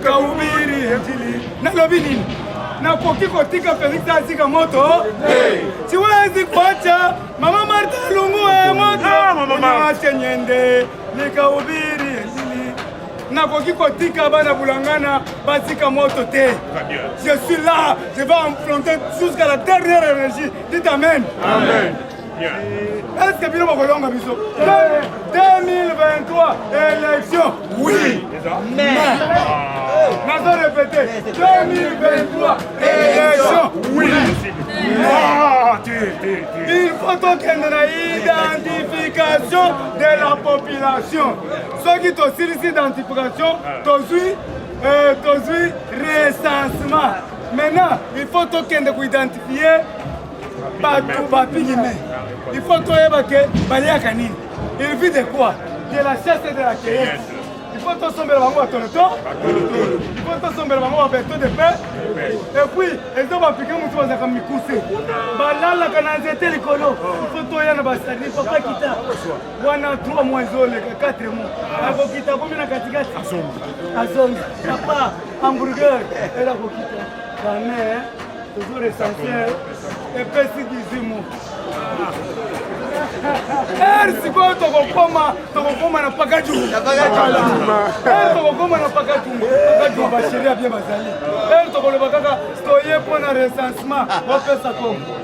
nikahubiri injili. Nalobi nini? Nakoki kotika Felix azika moto. Siwezi kuacha Mama Martha lungue moto. Naache nyende nikahubiri injili. Nakoki kotika bana bulangana bazika moto te. Je suis là, je vais affronter jusqu'à la dernière énergie. Dites amen. Amen. Est-ce que bien Mokolonga biso 2023 élection oui mais Nazo répéter 2023 élection oui il faut qu'il y ait une identification de la population ceux qui ont cette identification tozui recensement maintenant il faut qu'il y ait identifier il faut que il vit de quoi? De la chasse et de la cueillette. Il faut que sombre à Tonoto. Il faut que sombre à Beto de paix. Et puis, ils ont appliqué mon tour à Mikoussé. Balala Kanazete le colo. Il faut que tu aies il faut pas quitter. On a 3 mois, 4 mois. Il faut quitter. Combien de Katika? Azong. Papa, hamburger. Et la Bokita. La mère, toujours essentiel. Et puis, 18 mois. Siko tokokoma na pakaju tokokoma na pakaju basheria bien bazali tokoloba kaka toye pona recensement opesa kongo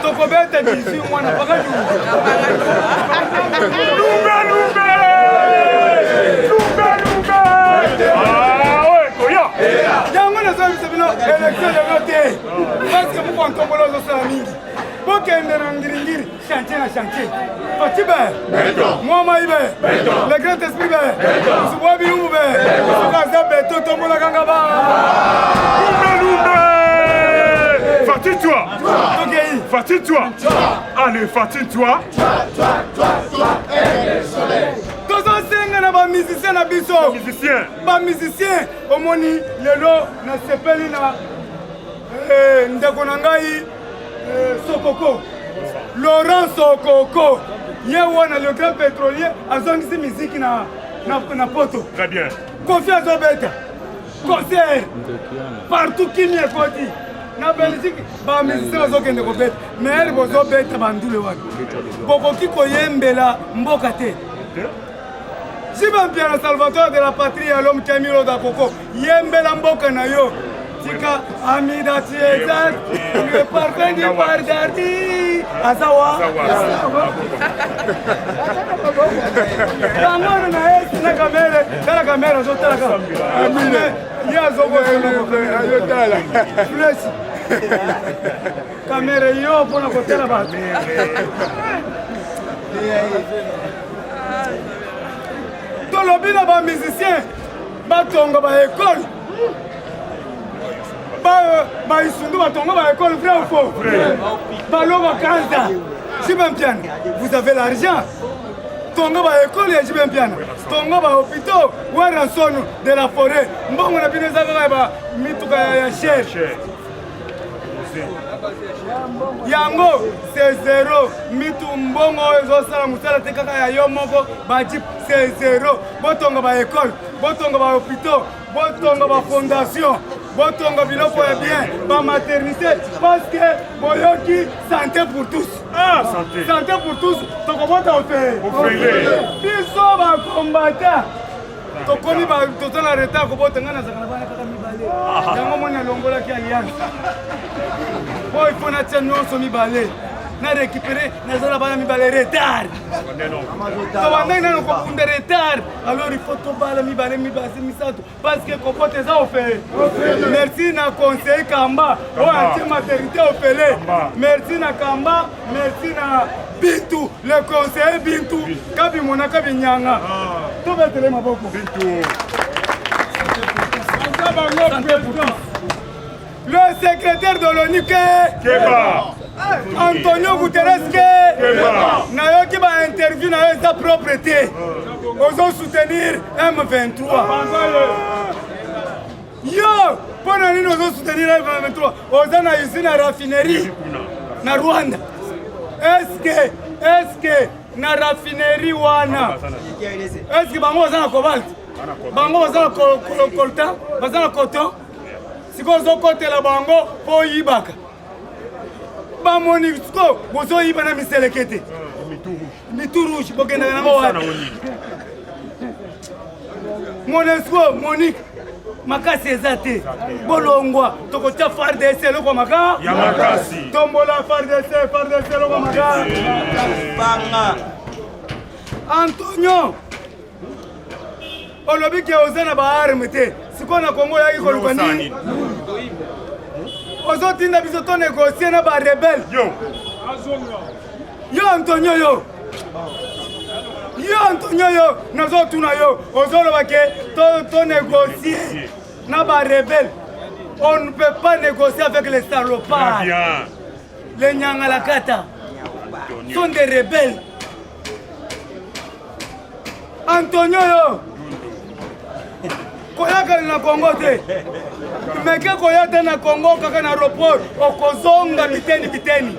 tokobeta 18 mwana pakaju lumbe yango nazobisa bino élection yango te parce que moko ntombolo ozosala mingi bokende na ngiringiri chantier na chantier Fati be Mwama ibe le grand esprit be Subwa biumu be Sukaza beto tombola kanga ba lumbe Fatine-toi Fatine-toi allez Fatine-toi tozosenga na ba musicien na biso ba musicien omoni lelo na sepeli na ndeko na ngai Sokoko Laurent Sokoko ye wana le grand pétrolier azongisi musique na poto très bien confiance obeta concert partout qui m'y écoute na Belgique ba musicien bazokende kobeta mais bozobeta bandule wana bokoki koyembela mboka te Jibampiana Salvatore de la patrie à l'homme Camilo da Coco yembela mboka na yo tika amida tiezat le parfum du pardardi asawa Ramon na esi na kamera zo tala ka amine ya zogo yo tala flesh kamera yo pona kotela ba tolobina ba musicien batonga ba école ba isundu batonga ba école vrai ou faux balo bakanza Jibampiana vous avez l'argent tonga ba école ya Jibampiana tonga ba hôpital wa rançon de la forêt mbongo na bino zaka ba mituka ya cher yango c'est zéro mitu mbongo ezosala musala te kaka ya yo moko baji c'est zéro botonga ba école botonga ba hôpital botonga ba fondation botonga biloko ya bien ba maternité parce que boyoki santé pour tous santé pour tous tokobota ofele biso ba combattant tokomi ba tozala retard kobota ngana zakana bana kaka mibale yango mona longola ki alliance oh il faut na tia nyonso mibale na récupérer nazala bana mibale retard to wanda nano kokunda retard alors il faut tobala mibale misato parce que kopote eza ofele merci na conseiller Kamba o anti maternité ofele merci na Kamba merci na Bintu le conseiller Bintu kabi mona kabi nyanga to betele maboko Bintu le secrétaire de l'ONU Keba Antonio Guterres Nayoki ba interview na sa propreté ozo soutenir M23 yo pona nini ozo soutenir M23 oza na usine na raffinerie na Rwanda est-ce que na raffinerie wana est-ce que bango oza na cobalt bango baza na coltan baza na coton sikoyo ozokotela bango mpo oyibaka bamoni sikoyo bozoyiba na miseleke te mitu rouge bokendaka nango wapi monesco monique makasi eza te bolongwa tokotia FARDC eloko maka tombola FARDC eloko maka Antonio olobi ke oza na baarme te sikoyo na Kongo oyaki koluka nini ozotinda biso tonegocie na barebele yo Antonio yo Antonio yo nazotuna yo ozoloba ke tonegocie na barebele on ne peut pas négocier avec les salopards les nyangalakata sont des rebelles Antonio yo koyaka na Congo te meke koya te na Congo kaka na aéroport okozonga biteni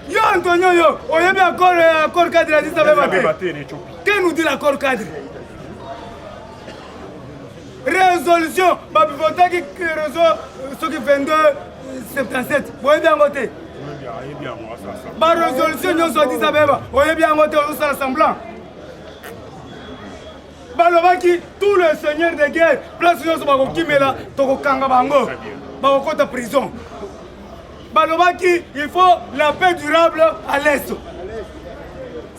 yo Antonio yo oyebi accord cadre Addis Abeba que nous dit l'accord cadre résolution babivotaki soki 22/77 boyebi yango te barésolution nyonso Addis Abeba oyebi yango te ozosala semblant balobaki tous les seigneurs de guerre place nyonso bakokimela tokokanga bango bakokota prison balobaki il faut la paix durable à l'est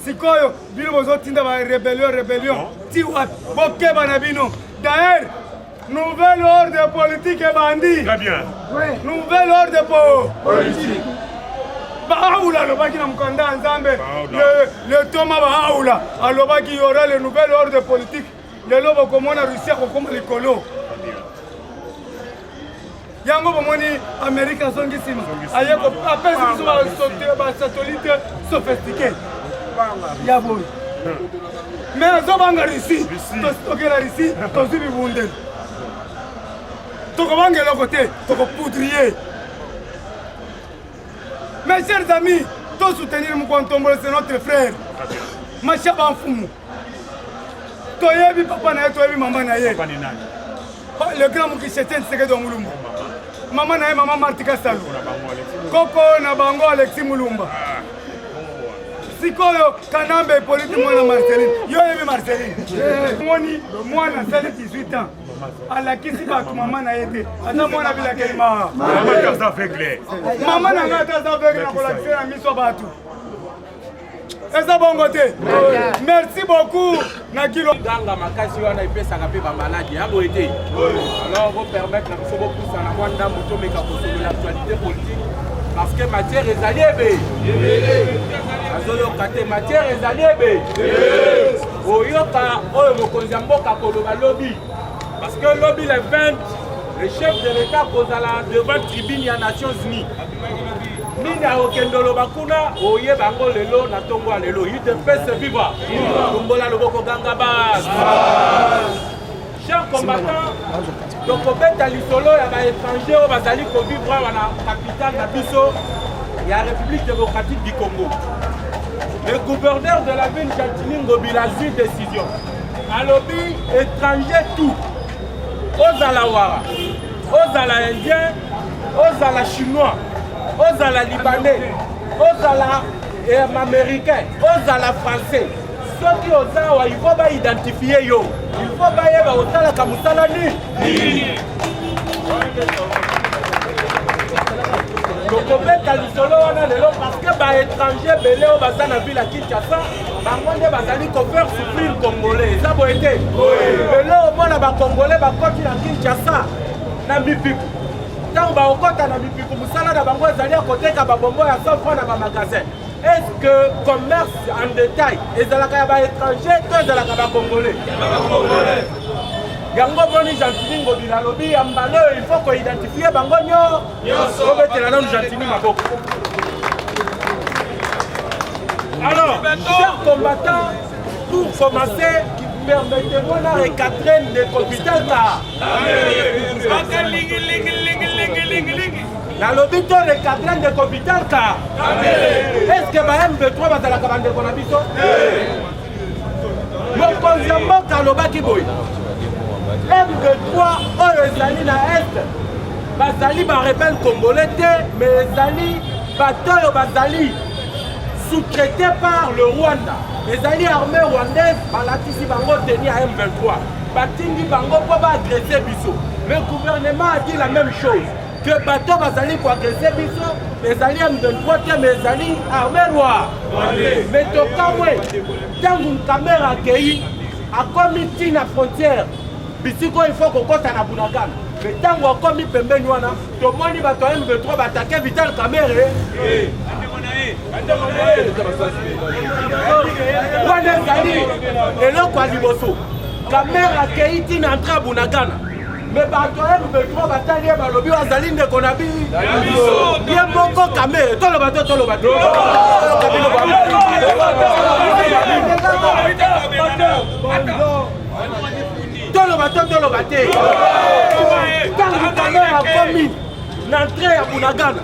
sikoyo bino bozotinda barébellion ti wapi bokeba na bino d'ailleurs nouvel ordre politique ebandi nouvel ordre politique bahaula alobaki na mokanda ya nzambe le toma bahaula alobaki yora le nouvel ordre politique lelo bokomona Russie akokoma likolo yango bomoni Amérique azongi nsima aye apesi biso basatellite sophistiqué ya boye mais azobanga Russie tokela Russie tozwi bibundeli tokobanga eloko te tokopoudrier. Mes chers amis, tous soutenir Mukontombole, c'est notre frère. Machaba Mfumu. Toyebi papa na ye, toyebi maman na ye. Le grand Mukisheten Sekedo Mulumba. Maman na ye, maman Martika Salo. Koko na bango Alexis Mulumba. Sikoyo Kanambe politique mwana Marceline. Yo yebi Marceline. Moni mwana sali 18 ans. Alakisi batu mama na yete ata mwana bila kelima mama taza aveugle mama na nga taza aveugle na kolakisi na miso batu eza bongo te merci beaucoup na kilo ganga makasi wana ipesaka pe ba maladi ya boete alors vous permettre na biso bopusa na kwanda moto meka kosolo l'actualité politique parce que matière ezali ebe azoyoka te matière ezali ebe oyoka oyo mokonzi ya mboka koloba lobi. Parce que lobby le 20, le chef de l'État pose devant tribune des Nations Unies. Mina okendolo bakuna oye bango lelo na tongo lelo il te fait se vivre. Tombola loboko ganga bas. Chers combattants, donc obeta lisolo ya ba étranger o bazali ko vivre na capitale na biso ya République démocratique du Congo. Le gouverneur de la ville Jantini Ngobila a décision. À lobby étranger tout. Ozala Wara, Ozala Indien, Ozala Chinois, Ozala Libanais, Ozala Américain, Ozala Français. Ceux qui osent, il faut pas identifier yo. Il faut pas y avoir Ozala Kamusala ni. Donc on peut calisolo parce que les étrangers belé au bazar na ville à Kinshasa, bangonde bazali ko faire souffrir congolais. Ça a été. Belé au moins ba congolais ba koti na Kinshasa na mipiku. Tant ba okota na mipiku musala na bango ezali à côté ka ba bombo ya 100 francs na ba magasin. Est-ce que commerce en détail ezalaka ba étranger to ezalaka ba congolais? Yango boni Jantini Ngobila lobi ambalo il faut qu'on identifie bango nyoso betela na Jantini maboko. Alors, chers combattants, pour commencer, permettez-moi de recadrer les capitales car la lobby de recadrer des capitales car est-ce que bah M23 bazalaka bandeko na biso mokonzi ya mboka alobaki boye M23 oyo ezali na est bazali barebelle congolais te mais ezali bato oyo bazali sous-traité par le Rwanda ezali armée rwandaise balatisi bango teni à M23 batindi bango mpo baagresser biso mais le gouvernement a dit la même chose que bato bazali koagresser biso ezali M23 te mais ezali armée rwandaise mais tokamwe ntango Nkamera akei akomi ntina frontière bisiko il faut kokota na Bunagana mais ntango akomi pembeni wana tomoni bato ya M23 batake Vital Kamerhe wana ezali eloko ya liboso Kamerhe akei ntina entre Bunagana mais bato ya M23 batali ye balobi azali ndeko na bi ye moko Kamerhe toloba te toloba te toloba te ntango Kamerhe akomi na entrée ya Bunagana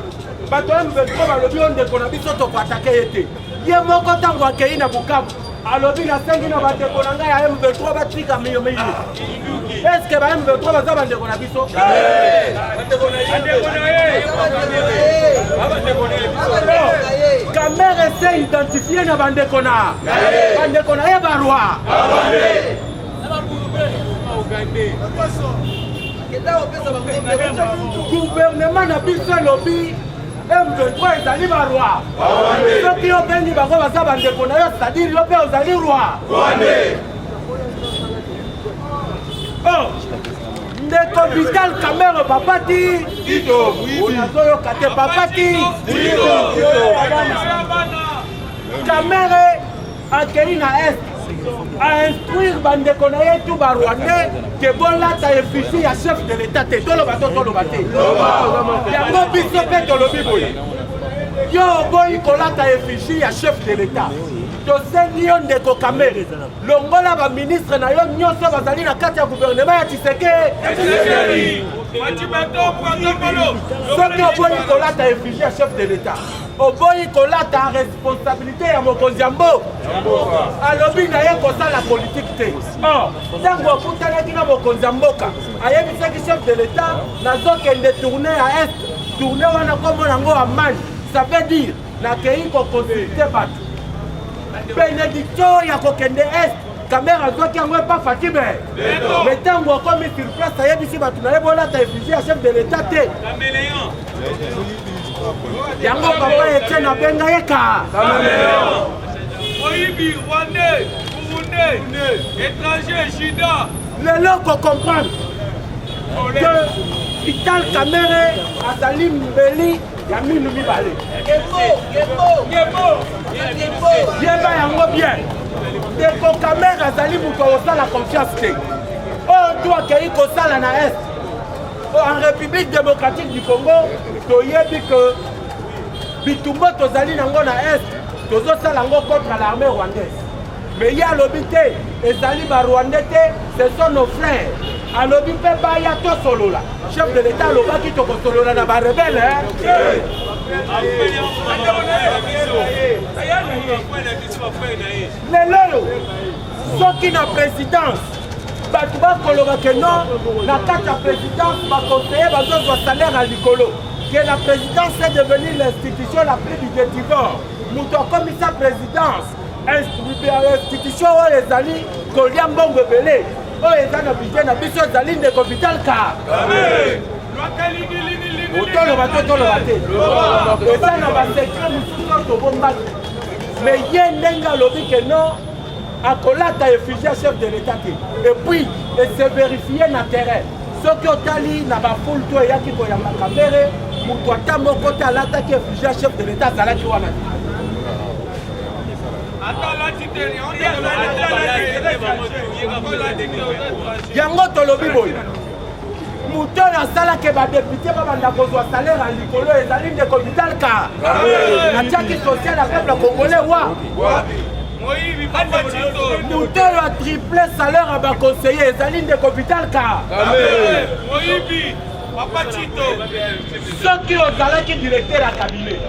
bato ya M23 balobi oyo ndeko na biso tokoatake ye te ye moko ntango akei na Bukavu alobi nasengi na bandeko na ngai ya M23 batika miyomeyi eske ba M23 baza bandeko na biso Kamerhe se identifie na bandeko na ye barwa gouvernement na biso elobi M23 ezali barwa soki obengi bango baza bandeko na yo c'est-à-dire yo mpe ozali roi ndeko Vital Kamerhe papati onazoyoka te papati Kamerhe akei na est à instruire bandeko na ye tu barwandais ke bolata effigie ya chef de l'état te toloba te yango biso mpe tolobi boye yo oboyi kolata effigie ya chef de l'état tosengi yo ndeko Kamerhe longola baministre na yo nyonso bazali na kati ya gouvernement ya Tshisekedi soki oboyi kolata effigie ya chef de l'état oboyi kolata responsabilité ya mokonzi ya mboka alobi na ye kosala politike te ntango akutanaki na mokonzi ya mboka ayebisaki chef de l'état nazokende tourne ya est tourne wana kombo nango amani ça veut dire nakei kokonsulte bato bénédiction ya kokende est Kamerhe azwaki yango epa Fatime mais ntango akomi sur place ayebisi bato na ye bolata effigie ya chef de l'état te yango papa Etienne abenga ye ka oyibi rwandais burundais étranger jida lelo kocomprendre que Vital Kamerhe azali mbeli ya minu mibale yeba yango bien ndeko Kamerhe azali moto osala confiance te oyo tu akei kosala na est en République démocratique du Congo toyebi que bitumbo tozali nango na est tozosala yango contre l'armée rwandaise mais ye alobi te ezali barwandais te ce sont nos frères alobi mpe baya tosolola chef de l'état alobaki tokosolola na barebele lelo soki na présidence bato bakoloba ke non na kati ya présidence baconseiller bazozwa salaire ya likolo que la présidence est devenue l'institution la plus budgétivore moto akomisa présidence institution oyo ezali kolia mbongo ebele oyo eza na budget na biso ezali ndeko Vital Kamerhe otoloba te toloba te eza na basekret mosusu oyo tobombaki mais ye ndenge alobi ke non akolata effigie ya chef de l'état te et puis ese vérifie na terrain soki otali na bafoule to eyaki koyamba Kamerhe moto ata moko te alataki effigie ya chef de l'état azalaki wana yango tolobi boye moto oyo asalaki badepute babanda kozwa salaire ya likolo ezali ndeko Vital Kamerhe atiaki social ya peuple congolais wa moto oyo atriple salaire ya baconseiller ezali ndeko Vital Kamerhe soki ozalaki directeur ya cabinet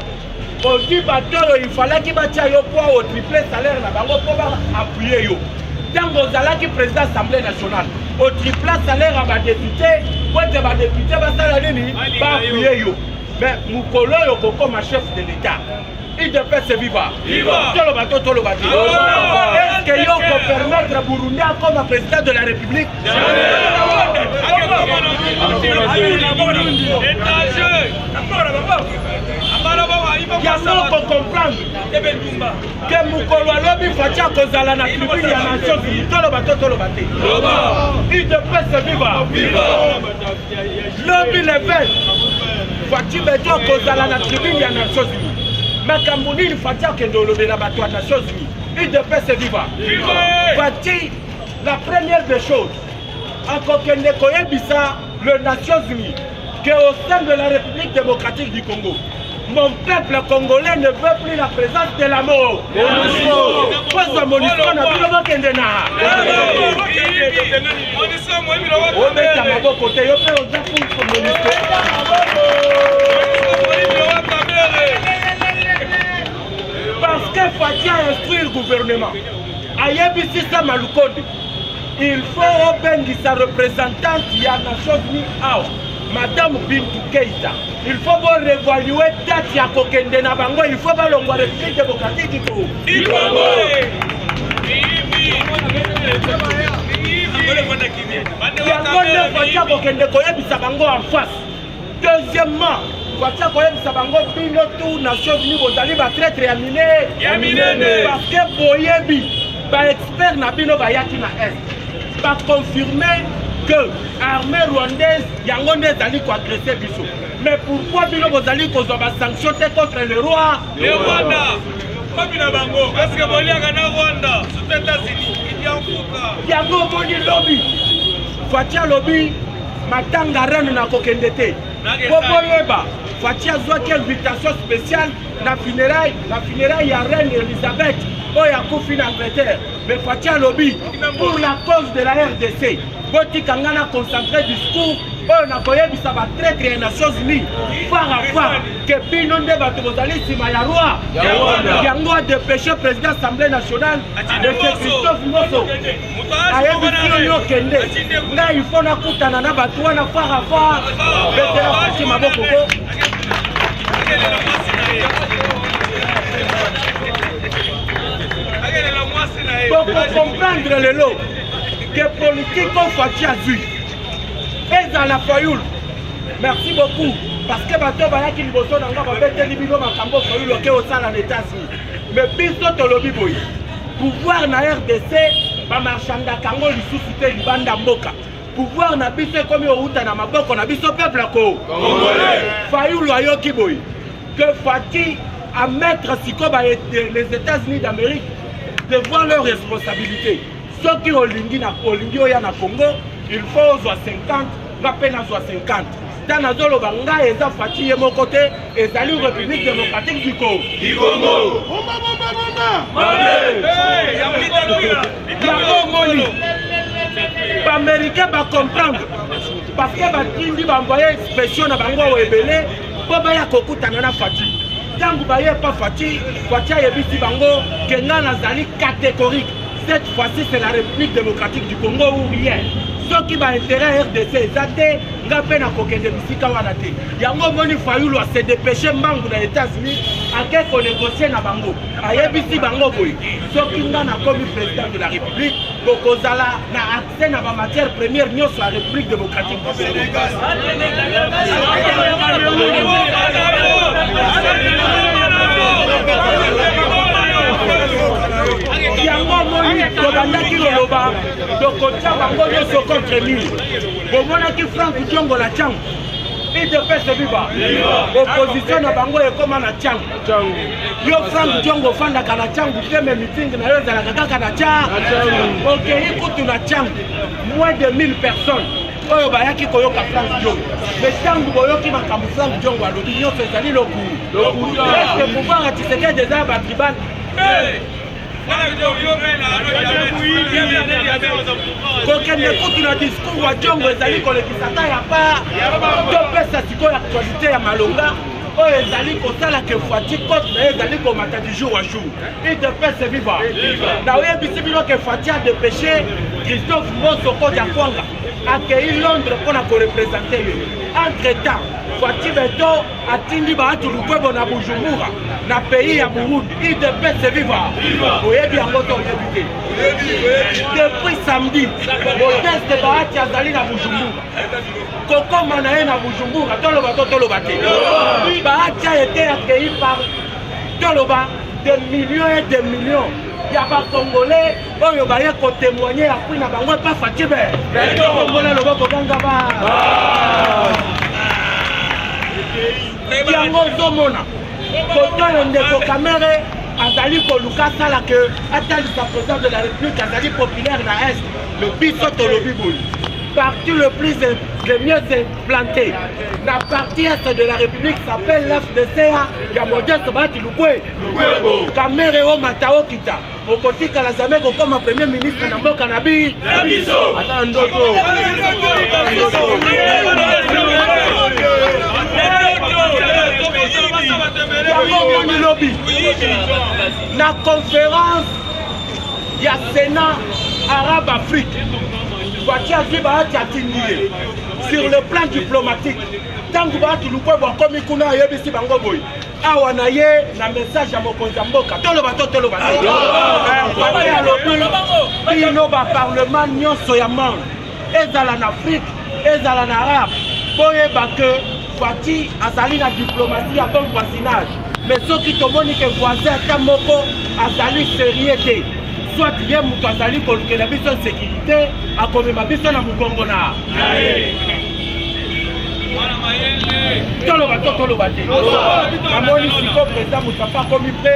On dit bateau, il fallait qu'il batte yo poids au triple salaire na bango pour appuyer yo. Tant que qui président de l'Assemblée nationale, au triple salaire à ma député, pour être ma député, va appuyer yo. Mais Moukolo yo comme chef de l'État. Il devait se vivre. Tout le bateau, tout le bateau. Est-ce que yo peut permettre Burundi comme président de la République? Il y a un pour comprendre que Moukolo Lobi Fatia Kozala na tribune ya Nations Unies. Tout le bateau. Il devait se vivre. Lobi le 20. Fatia Beto Kozala na tribune ya Nations Unies. Mais Kambouni il Fatia Kendolo de la bateau à Nations Unies. Il devait se vivre. Fatia, la première des choses, à Kokende Koyebisa, les Nations Unies, qu'au sein de la République démocratique du Congo, mon peuple congolais ne veut plus la présence de la mort. Pourquoi MONUSCO n'a plus le Kendena? On met à ma côté, on fait un peu pour MONUSCO. Parce que Fatia instruit le gouvernement. Ayebisi Samalukonde, il faut obéir sa représentante qui a Nations Unies. Madame Bintou Keïta, il faut réévaluer date ya kokende na bango, il faut balongwa République démocratique du Congo. Deuxièmement, bino tout Nations Unies bozali ba traître ya minene parce que boyebi ba expert na bino bayaki na est ba confirmer que l'armée rwandaise yango nde ezali koagresse biso. Mais pourquoi bino bozali kozwa basanction te contre le roi le Rwanda? Parce que boliaka na Rwanda sous États-Unis il y a un fuka yango moni lobi Fatia lobi matanga reine na kokende te boboyeba. Fatia zwaki invitation spéciale na funérailles ya reine Elisabeth oyo akufi na Angleterre. Mais Fatia lobi pour la cause de la RDC Boti Kangana concentré discours, on a koyebisa ba traître des Nations Unies. Par à part que bino nde bato bozali sima ya roi. Yango a dépêché président de l'Assemblée nationale de Christophe Mosso. Ayebisi yo kende. Nga il faut na kutana na bato wana par à part. Bete la fasi maboko ko. Pour comprendre le lot que politique qu'on fait à Zui et dans la Fayoul. Merci beaucoup parce que bateau baya qui liboso nanga ba bete libino makambo Fayoul ke au sein en États-Unis. Mais biso to lobi boy. Pouvoir na RDC ba marchanda kango lisusu te libanda mboka. Pouvoir na biso comme au uta na maboko na biso peuple ko. Congolais. Fayoul ayoki boy. Que Fati à mettre sikoba les États-Unis d'Amérique de voir leurs responsabilités. Ceux qui ont lingi na Congo, il faut 50, la peine à 50. Dans la zone banga et ça fatigué mon côté et salut République démocratique du Congo. Les Américains vont comprendre parce que les va envoyer spécial na bango ebele pour baya kokutana na fatigue. Tant que baye pas fatigue, Fatia yebisi bango kenga nazali catégorique. Cette fois-ci, c'est la République démocratique du Congo ou rien. Ceux qui ont intérêt à RDC, ils ont fait des musiques. Yango Moni Fayoulou s'est dépêché membre des États-Unis à quelques négocier na bango. Ayebisi bango boy. Ceux qui ont commis président de la République, Bokozala na accès na ba matière première nion sur la République démocratique du Congo. Yango moni tobandaki loloba tokotia bango nyonso contre mille bomonaki Frank Diongo na Tchango il devait se vivre opposition na bango ekoma na Tchango yo Frank Diongo ofandaka na Tchango te me meeting na yo ezalaka kaka na Tchango okei kutu na Tchango moins de 1000 personnes oyo bayaki koyoka Frank Diongo mais ntango boyoki makambo Frank Diongo alobi nyonso ezali lokulu est-ce pouvoir ya Tshisekedi eza batribal kokende kutu na discours wa Diongo ezali kolekisaka ya pa topesa sikoyo actualité ya malonga oyo ezali kosala ke Fati kote na ye ezali komata du jour à jour. UDPS viva. Na oyebisi bino ke Fati a dépêché Christophe Mbosoko Diakwanga accueilli Londres pour la représenter. Entre-temps, Fati Beto atindi baatu lukwebo na Bujumbura na pays ya Burundi. UDPS viva. Oyebi yango to oyebi te. Depuis samedi, Modeste baati azali na Bujumbura. Kokoma na ye na Bujumbura, toloba te. Baati a été accueilli par toloba des millions et des millions. Il y a pas Congolais, oyo baye ko témoigner après na bango pas Fati be. Congolais loba ko ganga ba. Yango zomona. Koto ndeko kamere azali ko lukasa la que atali sa président de la République azali populaire na Est. Le biso tolobi bouli. Parti le mieux implanté. La partie est de la République s'appelle l'FDCA. Il y a Modeste Bati Lukwe. Kamereo Matao Kita. Au côté de la Zamé, comme premier ministre de Nambo Kanabi. Attends, la conférence, il y a Sénat Arabe Afrique. Sur le plan diplomatique, tant que tu nous peux voir comme il y a des bangoboy. Awa na ye na message ya mokonzi mboka toloba ino ba parlement nyonso ya monde ezala na Afrique ezala na Arabe boyeba que Fati azali na diplomatie ya bon voisinage mais soki tomoni ke voisin ata moko azali sérieux te soit ye mutu azali kolukela biso sécurité akomema biso na mukongo na toloba te amoni siko président Moustapha komi mpe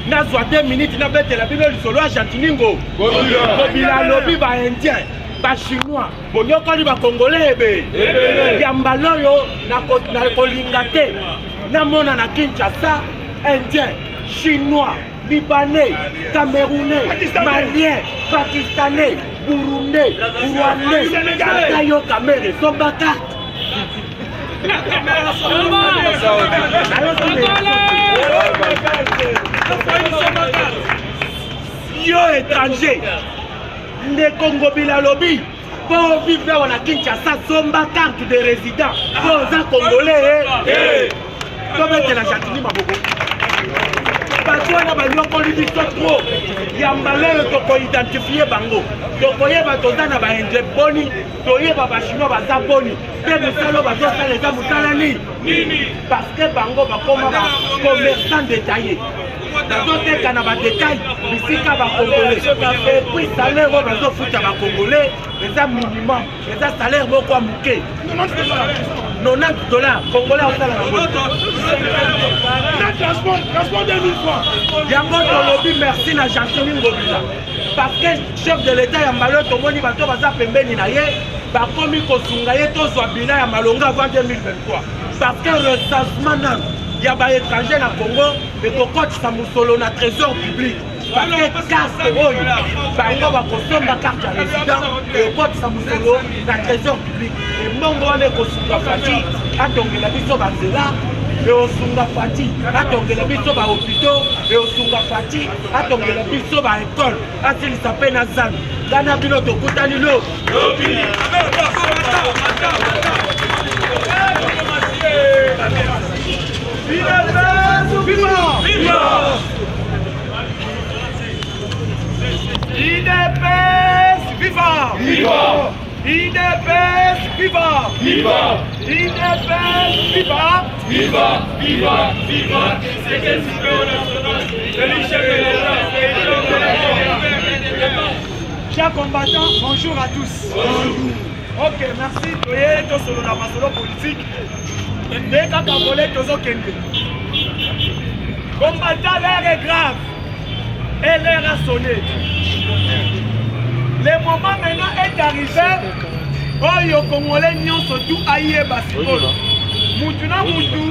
nazwa 2 minutes nabetela bino lisolo ya Jantiningo kobila lobi baindien bachinois bonyokoli bakongolais ebe yambala oyo na kolinga te namona na Kinshasa indien chinois libanais camerounais malien pakistanais burundais rwandais katayo kamere sombaka yo étranger ne Congo bila lobby pour vivre na Kinshasa somba carte de résident pour un congolais comme la Jatini Maboko parce que na banyokoli biso trop yambale to identifier bango to koyeba tozana ba indre boni toyeba ba chinois baza boni pe musalo bazo saleza musala nini parce que bango bakoma ba commerçant détaillé bazoteka na ba détail bisika ba congolais et puis salaire o bazo futa ba congolais eza minimum eza salaire moko ya muke $90 congolais osala na transport 2000 francs yango tolobi merci na Jantiningo bila parce que chef de l'état ya mbalo tomoni bato baza pembeni na ye bakomi kosunga ye tozwa bila ya malonga avant 2023 parce que recensement nano ya ba étranger na Congo ekokotisa musolo na trésor public parce que carte oyo bango bakosomba carte ya résident ekokotisa musolo na trésor public mbongo wana ekosunga Fati atongela biso banzela eosunga Fati atongela biso ba hôpitaux eosunga Fati atongela biso ba école asilisa mpe na zanu ngana bino tokutani lo IDPS viva! Viva! IDPS viva! Viva! IDPS viva! Viva! Viva! Viva! Chers combattants, bonjour à tous. Ok, merci. Toye to solo la masolo politique. Dès qu'à Congolais tozo kende. Combattant, l'air est grave. Et l'air a sonné. Le moment maintenant est arrivé. Oh, yo Congolais nyon surtout aïe basketball. Moutou na moutou.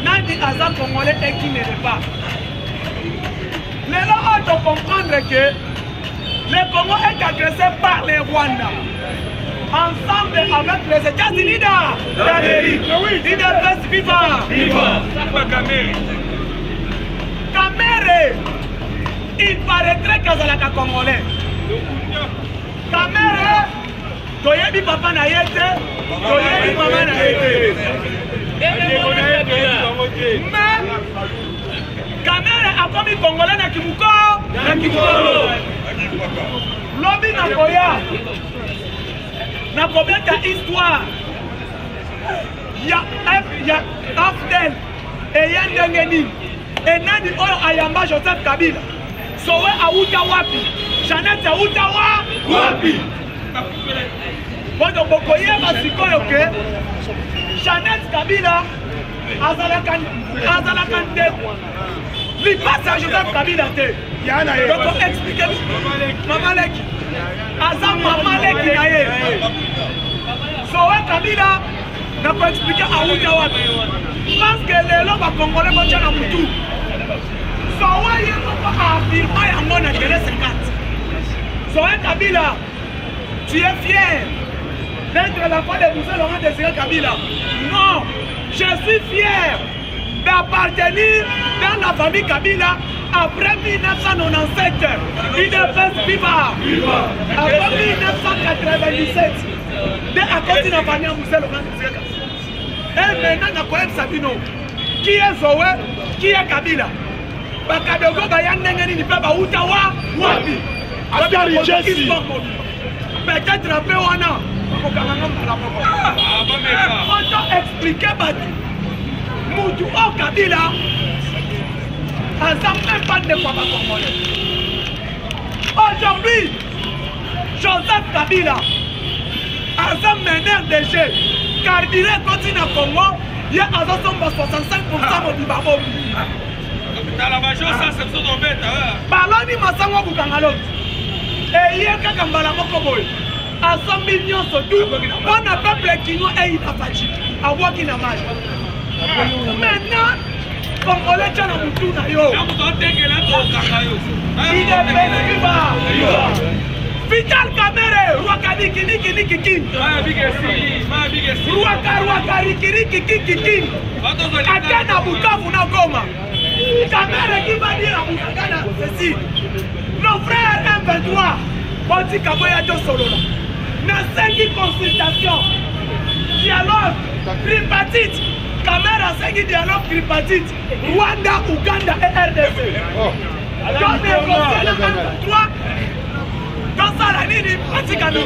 Nandi aza Congolais et qui ne l'est pas. Les gens ont comprendre que le Congo est agressé par les Rwandais. ensemble avec les États-Unis d'Amérique. L'IDPS viva. Kamere, il paraîtrait qu'Azalaka Congolais. Kamere, toyebi papa na yete, toyebi maman na yete. Mais Kamere a commis Congolais na Kibuko. Lobby na koya. Na combien d'histoire? Il y a Afdel et Yandengeni. Et nani oyo ayamba Joseph Kabila. Sowe auta wapi? Jeannette auta wapi? Bodo bokoye basikoyo ke Jeannette Kabila azalaka nde. Li passe à Joseph Kabila te. Donc expliquez Mamaleki. Azam Mamaleki na ye. Sowe Kabila na ko expliquer auta wapi. Parce que les gens va Congolais vont dire à Moutou. Sowe ye ko affirmer yango na télé 50. Sowe Kabila, tu es fier d'être la femme de Moussa Laurent Désiré Kabila. Non, je suis fier d'appartenir dans la famille Kabila après 1997. IDPS viva. Après 1997. Dès à côté de la famille Moussa Laurent Désiré Kabila. Et maintenant, Nakoyem Sabino, qui est Zoé, qui est Kabila. Bakadogo Bayandengeni ni Baba Utawa, Wapi. Peut-être après Wana. On t'a expliqué Batu. Moutou au Kabila. Azam même pas de quoi Congolais. Aujourd'hui, Joseph Kabila, Azam meneur de jeu. Carburé continue à Congo, il y a 65% de Bibabo. Dans la major, ça c'est tout en bête. Baloni Massango Bukangalo. Et il y a Kakambala Mokoboy. À 100 millions surtout, on a peuple qui nous aide à Fachi. À Wakina Maj. Maintenant, Congolais tient à Moutou Nayo. Il est viva. Vital Kamere, Rwakari Kiki. Rwakari Kiki. Akana Bukavu na Goma. Kamere qui va dire à Boukagana ceci. Nos frères M23, Boti Kaboya de Solola. N'a 5 consultations. Dialogue tripartite. Kamere a 5 dialogue tripartite. Rwanda, Ouganda et RDC. Dans les conseils de M23, dans ça, la ligne pratique à nous.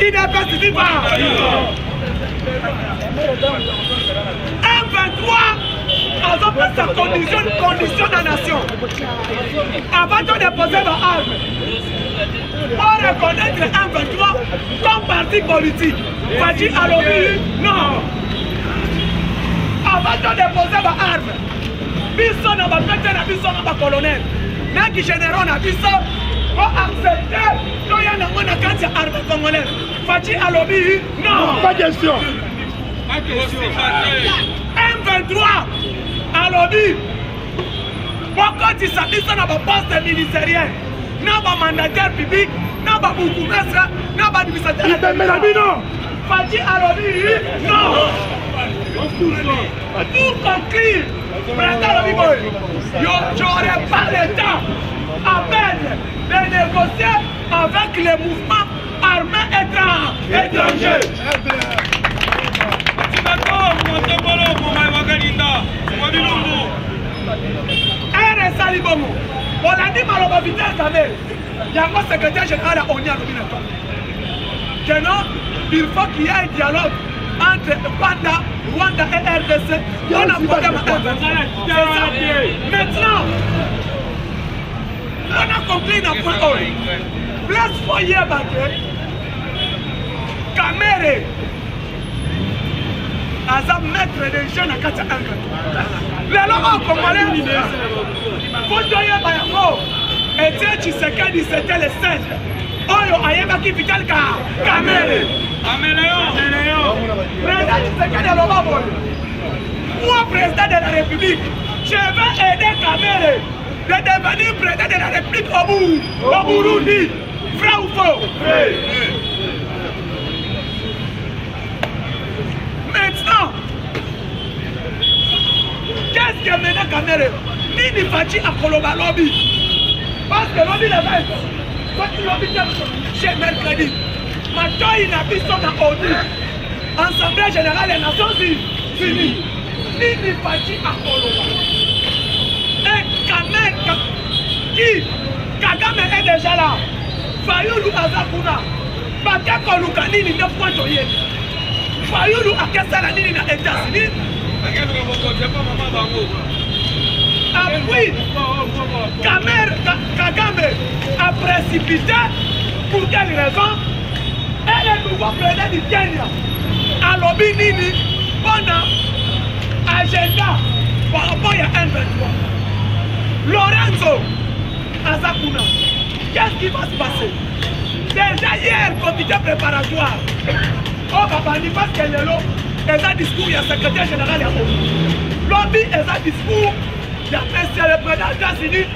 Il n'est pas si vivant. M23 a fait sa condition de la nation. Avant de déposer ma arme, pour reconnaître M23 comme parti politique. Fadi Alobi, non. Avant de déposer ma arme, Bisson n'a pas fait Bisson n'a pas colonel. Mais qui généraux n'a Bisson. Pour accepter qu'il y a une cantine armée congolaise. Fati Alobi, non. Pas question. M23 Alobi. Pourquoi tu s'habilles dans le poste ministériel? N'a pas mandataire public, n'a pas beaucoup mestre, n'a pas administrateur. Fati Alobi, non. Pour conclure, j'aurais pas le temps à peine de négocier avec les mouvements armés étrangers. RSA Libomo, on a dit Maloba Vital Kamel, il y a un secrétaire général à Onia Nominato. Que non, il faut qu'il y ait un dialogue entre Rwanda et RDC. On a porté maintenant, on a compris dans le point haut. Place foyer battu. Kamere. Azam maître des jeunes à 4 ans. Les locaux congolais. Fotoye Bayango. Et tu sais qu'il c'était le 7. Oyo ayeba qui vital Kamere. Améléon. Président Tshisekedi de l'Obabo. Moi, président de la République, je vais aider Kamere de devenir président de la République au Burundi. Vrai ou faux? Qu'est-ce que maintenant Kamere? Nini Fachi à Koloba lobby? Parce que lobby la veille. Quand tu lobby chez mercredi. Maintenant il a vu son ONU. Assemblée générale des Nations Unies. Nini Fachi à Koloba. Et Kamere qui Kagame est déjà là. Fayulu Azakuna. Bakako Lukanini ne point de yé. Fayulu Akesala Nini na États-Unis. Après, Kagame a précipité pour quelle raison? Elle est le nouveau président du Kenya. A lobby Nini, bon agenda par rapport à M23. Lorenzo Azakuna, qu'est-ce qui va se passer? Déjà hier, comité préparatoire. Oh, papa, il passe qu'elle est là. Elle a un discours, il y a le secrétaire général de l'ONU. Lobby, elle a un discours. Il y a le président des États-Unis.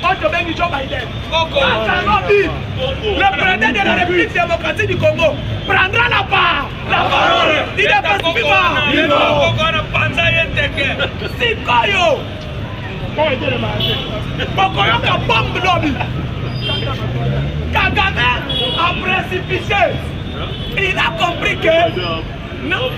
Joe Biden. Lobby, le président de la République démocratique du Congo prendra la parole. Il est pas suivant. Sikoyo. Bokoyo ka bombe lobby. Kagame a précipité. Il a compris que non.